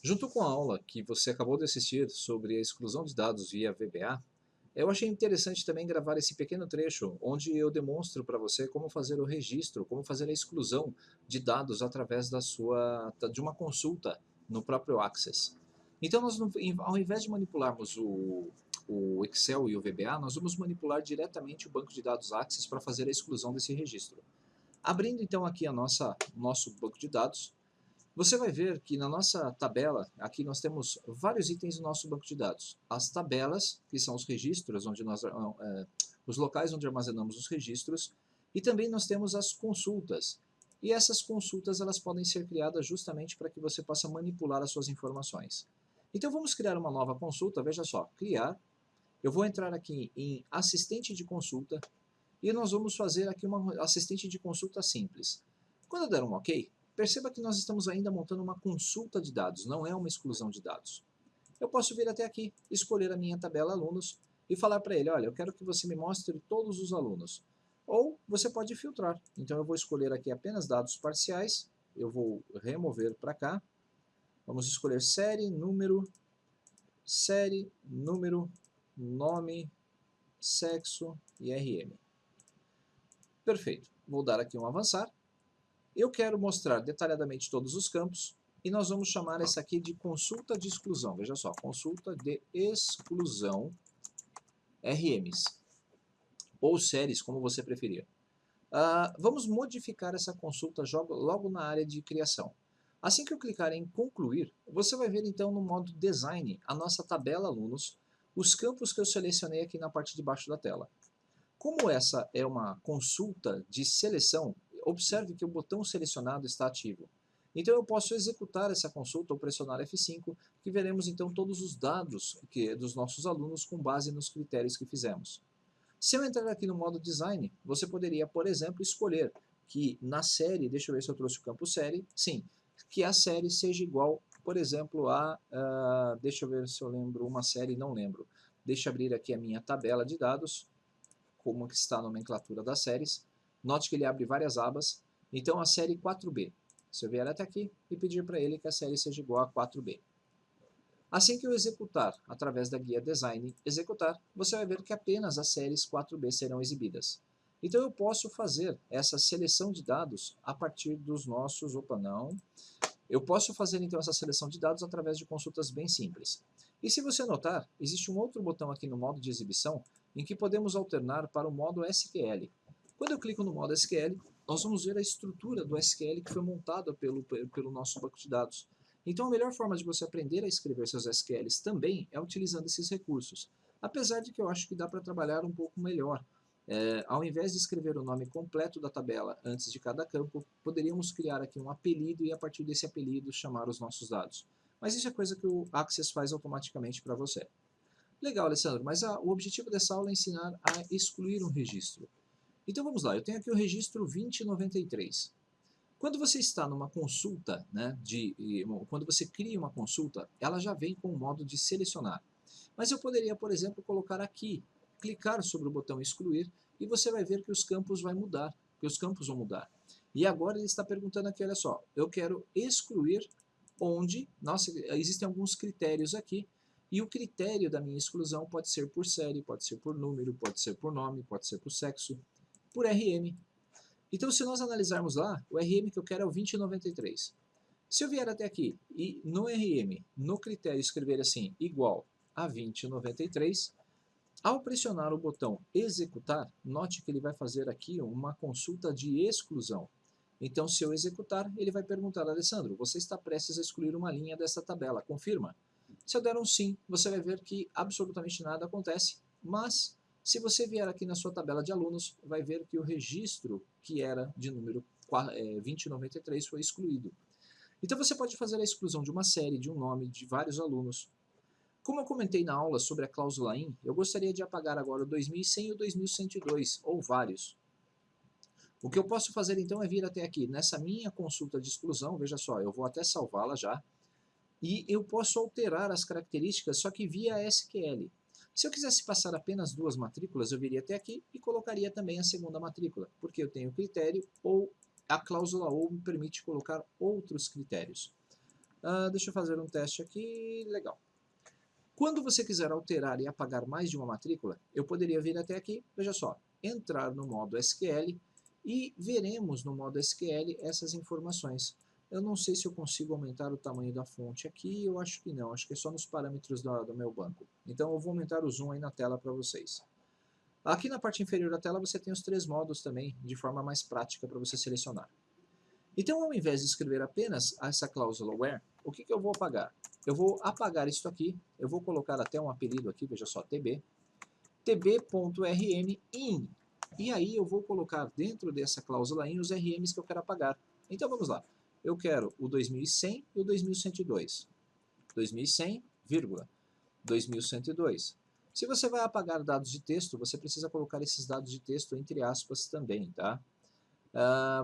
Junto com a aula que você acabou de assistir sobre a exclusão de dados via VBA, eu achei interessante também gravar esse pequeno trecho onde eu demonstro para você como fazer o registro, como fazer a exclusão de dados através de uma consulta no próprio Access. Então, ao invés de manipularmos o Excel e o VBA, nós vamos manipular diretamente o banco de dados Access para fazer a exclusão desse registro. Abrindo então aqui nosso banco de dados, você vai ver que na nossa tabela, aqui nós temos vários itens do nosso banco de dados. As tabelas, que são os registros, os locais onde armazenamos os registros, e também nós temos as consultas. E essas consultas elas podem ser criadas justamente para que você possa manipular as suas informações. Então vamos criar uma nova consulta, veja só, criar. Eu vou entrar aqui em assistente de consulta, e nós vamos fazer aqui uma assistente de consulta simples. Quando eu der um OK, perceba que nós estamos ainda montando uma consulta de dados, não é uma exclusão de dados. Eu posso vir até aqui, escolher a minha tabela alunos e falar para ele, olha, eu quero que você me mostre todos os alunos. Ou você pode filtrar. Então eu vou escolher aqui apenas dados parciais, eu vou remover para cá, vamos escolher série, número, nome, sexo e RM. Perfeito. Vou dar aqui um avançar. Eu quero mostrar detalhadamente todos os campos e nós vamos chamar essa aqui de consulta de exclusão. Veja só, consulta de exclusão RMs, ou séries, como você preferir. Vamos modificar essa consulta logo na área de criação. Assim que eu clicar em concluir, você vai ver então no modo design a nossa tabela alunos, os campos que eu selecionei aqui na parte de baixo da tela. Como essa é uma consulta de seleção, observe que o botão selecionado está ativo. Então eu posso executar essa consulta ou pressionar F5, que veremos então todos os dados dos nossos alunos com base nos critérios que fizemos. Se eu entrar aqui no modo design, você poderia, por exemplo, escolher que na série, deixa eu ver se eu trouxe o campo série, sim, que a série seja igual, por exemplo, deixa eu ver se eu lembro uma série, não lembro. Deixa eu abrir aqui a minha tabela de dados, como que está a nomenclatura das séries. Note que ele abre várias abas. Então a série 4B. Se eu vier até aqui e pedir para ele que a série seja igual a 4B. Assim que eu executar, através da guia Design Executar, você vai ver que apenas as séries 4B serão exibidas. Então eu posso fazer essa seleção de dados a partir dos nossos... Opa, não. Eu posso fazer então essa seleção de dados através de consultas bem simples. E se você notar, existe um outro botão aqui no modo de exibição em que podemos alternar para o modo SQL. Quando eu clico no modo SQL, nós vamos ver a estrutura do SQL que foi montada pelo nosso banco de dados. Então a melhor forma de você aprender a escrever seus SQLs também é utilizando esses recursos. Apesar de que eu acho que dá para trabalhar um pouco melhor. Ao invés de escrever o nome completo da tabela antes de cada campo, poderíamos criar aqui um apelido e a partir desse apelido chamar os nossos dados. Mas isso é coisa que o Access faz automaticamente para você. Legal, Alessandro, mas o objetivo dessa aula é ensinar a excluir um registro. Então vamos lá, eu tenho aqui o registro 2093. Quando você está numa consulta, quando você cria uma consulta, ela já vem com o modo de selecionar. Mas eu poderia, por exemplo, colocar aqui, clicar sobre o botão excluir e você vai ver que os campos vão mudar, E agora ele está perguntando aqui, olha só, eu quero excluir onde, nossa, existem alguns critérios aqui, e o critério da minha exclusão pode ser por série, pode ser por número, pode ser por nome, pode ser por sexo, por RM. Então, se nós analisarmos lá, o RM que eu quero é o 2093. Se eu vier até aqui e no RM, no critério, escrever assim, igual a 2093, ao pressionar o botão executar, note que ele vai fazer aqui uma consulta de exclusão. Então, se eu executar, ele vai perguntar, Alessandro, você está prestes a excluir uma linha dessa tabela, confirma? Se eu der um sim, você vai ver que absolutamente nada acontece, mas se você vier aqui na sua tabela de alunos, vai ver que o registro que era de número 2093 foi excluído. Então você pode fazer a exclusão de uma série, de um nome, de vários alunos. Como eu comentei na aula sobre a cláusula IN, eu gostaria de apagar agora o 2100 e o 2102, ou vários. O que eu posso fazer então é vir até aqui, nessa minha consulta de exclusão, veja só, eu vou até salvá-la já, e eu posso alterar as características, só que via SQL. Se eu quisesse passar apenas duas matrículas, eu viria até aqui e colocaria também a segunda matrícula, porque eu tenho critério ou a cláusula OU me permite colocar outros critérios. Deixa eu fazer um teste aqui, legal. Quando você quiser alterar e apagar mais de uma matrícula, eu poderia vir até aqui, veja só, entrar no modo SQL e veremos no modo SQL essas informações. Eu não sei se eu consigo aumentar o tamanho da fonte aqui, eu acho que não, acho que é só nos parâmetros do meu banco. Então eu vou aumentar o zoom aí na tela para vocês. Aqui na parte inferior da tela você tem os 3 modos também, de forma mais prática para você selecionar. Então, ao invés de escrever apenas essa cláusula where, o que eu vou apagar? Eu vou apagar isso aqui, eu vou colocar até um apelido aqui, veja só, tb.rm in. E aí eu vou colocar dentro dessa cláusula in os RMs que eu quero apagar. Então vamos lá. Eu quero o 2100 e o 2102. 2100, vírgula, 2102. Se você vai apagar dados de texto, você precisa colocar esses dados de texto entre aspas também, tá?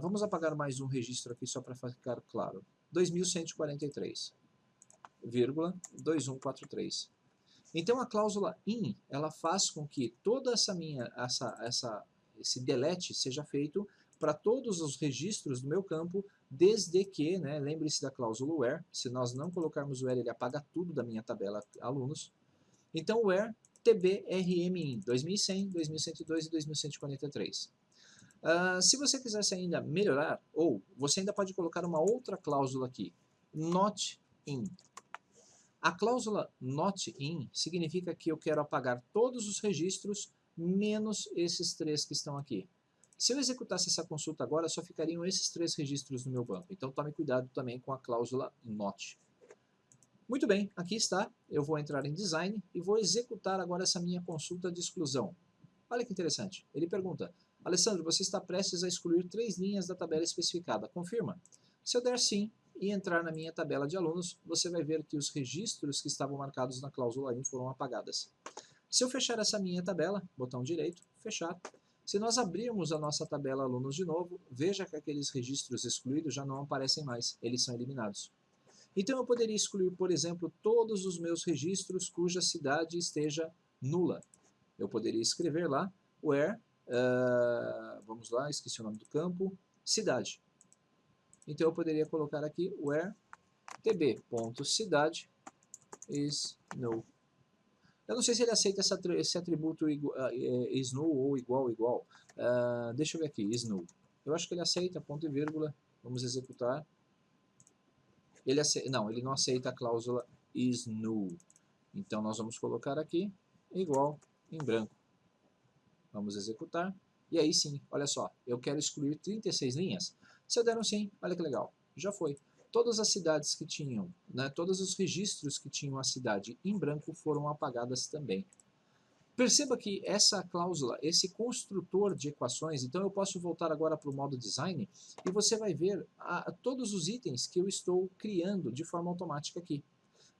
Vamos apagar mais um registro aqui só para ficar claro. 2143, vírgula, 2143. Então a cláusula in, ela faz com que toda esse delete seja feito para todos os registros do meu campo, desde que, né, lembre-se da cláusula where, se nós não colocarmos o where, ele apaga tudo da minha tabela alunos. Então where tbrmin 2100, 2102 e 2143. Se você quisesse ainda melhorar, ou você ainda pode colocar uma outra cláusula aqui, not in. A cláusula not in significa que eu quero apagar todos os registros, menos esses 3 que estão aqui. Se eu executasse essa consulta agora, só ficariam esses 3 registros no meu banco. Então tome cuidado também com a cláusula not. Muito bem, aqui está. Eu vou entrar em Design e vou executar agora essa minha consulta de exclusão. Olha que interessante. Ele pergunta, Alessandro, você está prestes a excluir 3 linhas da tabela especificada. Confirma? Se eu der sim e entrar na minha tabela de alunos, você vai ver que os registros que estavam marcados na cláusula in foram apagadas. Se eu fechar essa minha tabela, botão direito, fechar. Se nós abrirmos a nossa tabela alunos de novo, veja que aqueles registros excluídos já não aparecem mais, eles são eliminados. Então eu poderia excluir, por exemplo, todos os meus registros cuja cidade esteja nula. Eu poderia escrever lá, where, vamos lá, esqueci o nome do campo, cidade. Então eu poderia colocar aqui, where tb.cidade is null. Eu não sei se ele aceita esse atributo is null ou igual. Deixa eu ver aqui, is null. Eu acho que ele aceita, ponto e vírgula, vamos executar. Não, ele não aceita a cláusula is null. Então nós vamos colocar aqui, igual, em branco. Vamos executar. E aí sim, olha só, eu quero excluir 36 linhas. Se eu der um sim, olha que legal, já foi. Todas as cidades que tinham, né, todos os registros que tinham a cidade em branco foram apagadas também. Perceba que essa cláusula, esse construtor de equações, então eu posso voltar agora para o modo design e você vai ver todos os itens que eu estou criando de forma automática aqui.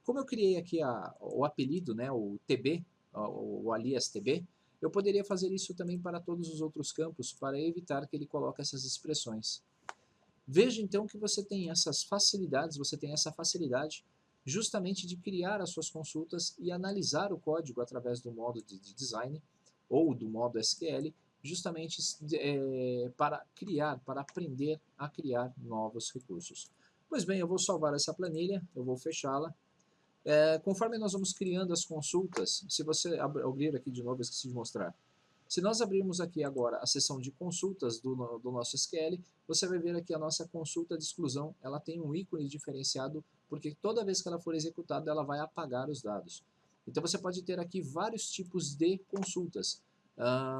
Como eu criei aqui o apelido, né, o TB, o alias TB, eu poderia fazer isso também para todos os outros campos, para evitar que ele coloque essas expressões. Veja então que você tem essas facilidades, você tem essa facilidade justamente de criar as suas consultas e analisar o código através do modo de design ou do modo SQL, justamente para aprender a criar novos recursos. Pois bem, eu vou salvar essa planilha, eu vou fechá-la. Conforme nós vamos criando as consultas, se você abrir aqui de novo, eu esqueci de mostrar. Se nós abrirmos aqui agora a seção de consultas do nosso SQL, você vai ver aqui a nossa consulta de exclusão, ela tem um ícone diferenciado, porque toda vez que ela for executada, ela vai apagar os dados. Então você pode ter aqui vários tipos de consultas.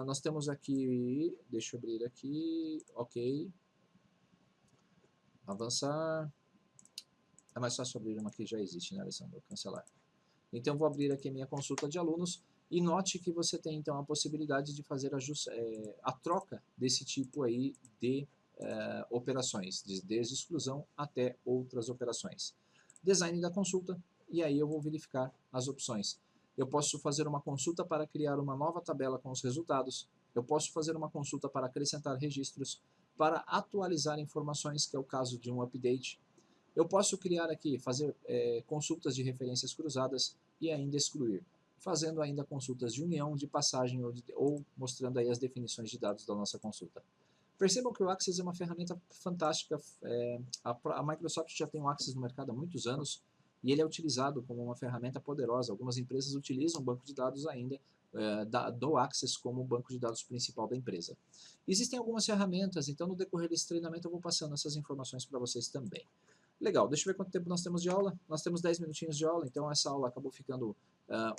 Nós temos aqui, deixa eu abrir aqui, ok, avançar. É mais fácil abrir uma que já existe, né, Alessandro? Cancelar. Então, eu vou abrir aqui a minha consulta de alunos e note que você tem, então, a possibilidade de fazer a troca desse tipo aí de operações, desde exclusão até outras operações. Design da consulta, e aí eu vou verificar as opções. Eu posso fazer uma consulta para criar uma nova tabela com os resultados, eu posso fazer uma consulta para acrescentar registros, para atualizar informações, que é o caso de um update. Eu posso criar aqui, fazer consultas de referências cruzadas e ainda excluir, fazendo ainda consultas de união, de passagem ou mostrando aí as definições de dados da nossa consulta. Percebam que o Access é uma ferramenta fantástica. A Microsoft já tem o Access no mercado há muitos anos e ele é utilizado como uma ferramenta poderosa. Algumas empresas utilizam o banco de dados ainda do Access como o banco de dados principal da empresa. Existem algumas ferramentas, então no decorrer desse treinamento eu vou passando essas informações para vocês também. Legal, deixa eu ver quanto tempo nós temos de aula. Nós temos 10 minutinhos de aula, então essa aula acabou ficando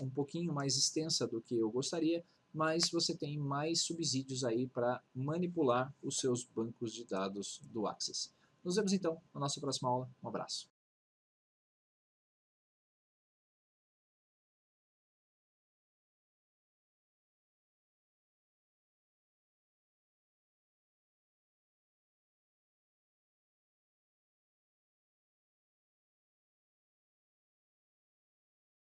um pouquinho mais extensa do que eu gostaria, mas você tem mais subsídios aí para manipular os seus bancos de dados do Access. Nos vemos então na nossa próxima aula. Um abraço.